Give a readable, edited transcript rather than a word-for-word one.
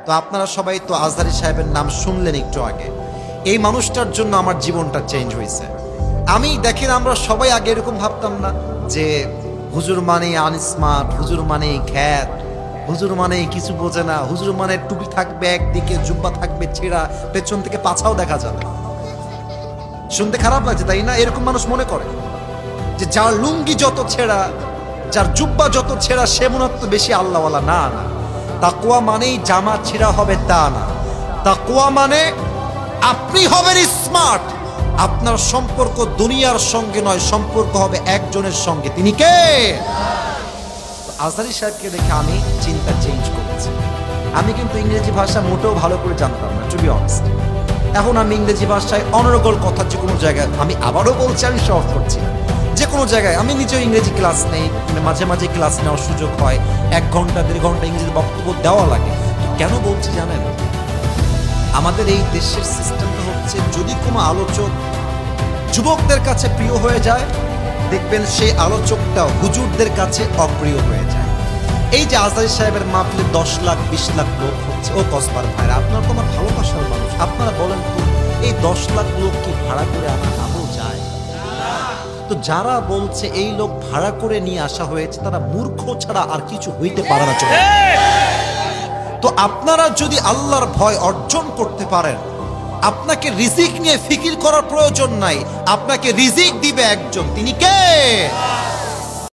তো আপনারা সবাই তো আজহারী সাহেবের নাম শুনলেন একটু আগে। এই মানুষটার জন্য আমার জীবনটা চেঞ্জ হয়েছে। আমি দেখেন, আমরা সবাই আগে এরকম ভাবতাম না যে হুজুর মানে আনস্মার্ট, হুজুর মানে খ্যাত, হুজুর মানে কিছু বোঝে না, হুজুর মানে টুপি থাকবে একদিকে, জুব্বা থাকবে ছেঁড়া, পেছন থেকে পাছাও দেখা যাবে। শুনতে খারাপ লাগছে তাই না? এরকম মানুষ মনে করে যে যার লুঙ্গি যত ছেঁড়া, যার জুব্বা যত ছেঁড়া, সে মনে হয় বেশি আল্লাহওয়ালা। না না, তাকওয়া মানেই জামা ছেঁড়া হবে তা না। তাকওয়া মানে আপনি হবেন স্মার্ট। আপনার সম্পর্ক দুনিয়ার সঙ্গে নয়, সম্পর্ক হবে একজনের সঙ্গে। তিনি কে? আজহারী সাহেবকে দেখে আমি চিন্তা চেঞ্জ করেছি। আমি কিন্তু ইংরেজি ভাষা মোটেও ভালো করে জানতাম না, টু বি অনেস্ট। এখন আমি ইংরেজি ভাষায় অনর্গল কথা, যে কোনো জায়গায়, আমি আবারও বলছি, আমি শর্ট করছি না, যে কোনো জায়গায় আমি নিজেও ইংরেজি ক্লাস নেই, মাঝে মাঝে ক্লাস নেওয়ার সুযোগ হয়, 1 ঘন্টা 1.5 ঘন্টা ইংরেজি বক্তব্য দেওয়া লাগে। কেন বলছি জানেন? আমাদের এই দেশের সিস্টেমটা হচ্ছে, যদি কোনো আলোচক যুবকদের কাছে প্রিয় হয়ে যায়, দেখবেন সেই আলোচকটা হুজুরদের কাছে অপ্রিয় হয়ে যায়। এই যে আজহারী সাহেবের মাহফিলে 10 লাখ 20 লাখ লোক হচ্ছে, ও কসবার ভাইরা, আপনার তো আমার ভালোবাসার মানুষ, আপনারা বলেন তো এই 10 লাখ লোক কি ভাড়া করে আনা আদৌ যায়? তো যারা বলছে এই লোক ভাড়া করে নিয়ে আসা হয়েছে, তারা মূর্খ ছাড়া আর কিছু হইতে পারে না। চলে তো আপনারা যদি আল্লাহর ভয় অর্জন করতে পারেন, আপনাকে রিজিক নিয়ে ফিকির করার প্রয়োজন নাই। আপনাকে রিজিক দিবে একজন, তিনি কে?